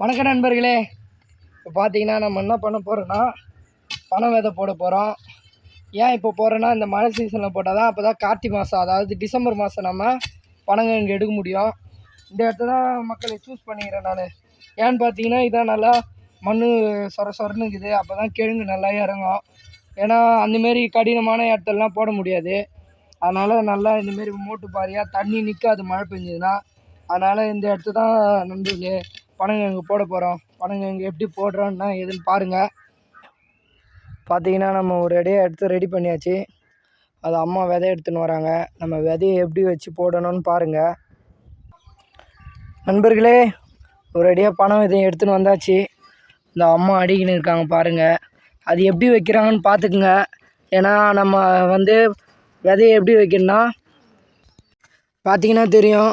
வணக்க நண்பர்களே, இப்போ பார்த்தீங்கன்னா நம்ம என்ன பண்ண போகிறோன்னா பனை விதை போட போகிறோம். ஏன் இப்போ போகிறோன்னா இந்த மழை சீசனில் போட்டால் தான் அப்போ தான் கார்த்திகை மாதம், அதாவது டிசம்பர் மாதம் நம்ம பனங்கிழங்கு எடுக்க முடியும். இந்த இடத்த தான் மக்களை சூஸ் பண்ணிக்கிறேன் நான். ஏன்னு பார்த்தீங்கன்னா இதான் நல்லா மண் சொரன்னு இருக்குது, அப்போ தான் கிழங்கு நல்லா இறங்கும். ஏன்னா அந்தமாரி கடினமான இடத்துலலாம் போட முடியாது. அதனால் நல்லா இந்தமாரி மூட்டு பாரியாக தண்ணி நிற்காது மழை பெஞ்சதுன்னா. அதனால் இந்த இடத்த தான் நண்பர்களே பனங்கிழங்கு போட போகிறோம். பனங்கிழங்கு எப்படி போடுறோன்னா எதுன்னு பாருங்கள். பார்த்தீங்கன்னா நம்ம ஒரு அடியாக எடுத்து ரெடி பண்ணியாச்சு. அது அம்மா விதை எடுத்துன்னு வராங்க. நம்ம விதையை எப்படி வச்சு போடணும்னு பாருங்கள் நண்பர்களே. ஒரு அடியாக பனை விதையை எடுத்துன்னு வந்தாச்சு. இந்த அம்மா அடிக்கின்னு இருக்காங்க பாருங்கள். அது எப்படி வைக்கிறாங்கன்னு பார்த்துக்குங்க. ஏன்னா நம்ம விதையை எப்படி வைக்கணும்னா பார்த்தீங்கன்னா தெரியும்.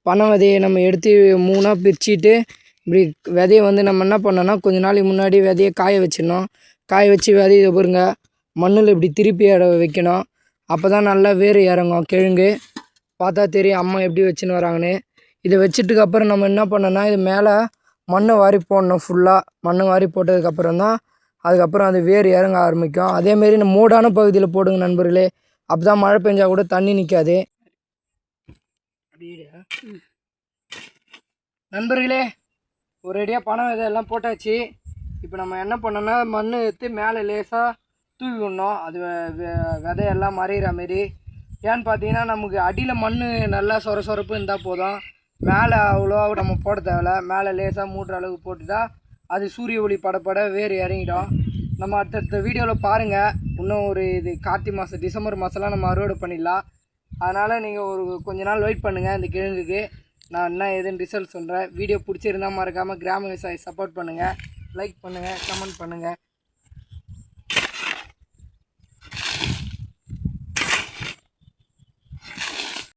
பனை விதையை நம்ம எடுத்து 3ஆக பிரிச்சுட்டு இப்படி விதையை நம்ம என்ன பண்ணோன்னா கொஞ்ச நாளைக்கு முன்னாடி விதையை காய வச்சிடணும். காய வச்சு விதையை பாருங்க மண்ணில் இப்படி திருப்பி வைக்கணும். அப்போ தான் நல்லா வேர் இறங்கும் கிழங்கு. பார்த்தா தெரியும் அம்மா எப்படி வச்சுன்னு வராங்கன்னு. இதை வச்சிட்டுக்கப்புறம் நம்ம என்ன பண்ணோன்னா இது மேலே மண்ணை வாரி போடணும். ஃபுல்லாக மண் வாரி போட்டதுக்கப்புறம் தான் அதுக்கப்புறம் அது வேர் இறங்க ஆரம்பிக்கும். அதேமாரி இந்த மூடான பகுதியில் போடுங்க நண்பர்களே. அப்போ தான் மழை பெஞ்சால் கூட தண்ணி நிற்காது. நண்பர்களே, ஒரு அடியாக பனை விதை எல்லாம் போட்டாச்சு. இப்போ நம்ம என்ன பண்ணோன்னா மண் எடுத்து மேலே லேசாக தூவி விடணும். அது விதையெல்லாம் மறையிற மாரி. ஏன்னு பார்த்தீங்கன்னா நமக்கு அடியில் மண் நல்லா சொரப்பு இருந்தால் போதும். மேலே அவ்வளோ நம்ம போட தேவையில்ல. மேலே லேசாக மூட்டுற அளவுக்கு போட்டுட்டா அது சூரிய ஒளி படப்பட வேறு இறங்கிடும். நம்ம அடுத்தடுத்த வீடியோவில் பாருங்கள். இன்னும் இது கார்த்திகை மாதம் டிசம்பர் மாதம்லாம் நம்ம அறுவடை பண்ணிடலாம். அதனால் நீங்கள் கொஞ்ச நாள் வெயிட் பண்ணுங்கள். இந்த கிழங்குக்கு நான் என்ன ஏதுன்னு ரிசல்ட் சொல்கிறேன். வீடியோ பிடிச்சிருந்தால் மறக்காமல் கிராம விவசாயி சப்போர்ட் பண்ணுங்கள். லைக் பண்ணுங்கள், கமெண்ட் பண்ணுங்கள்.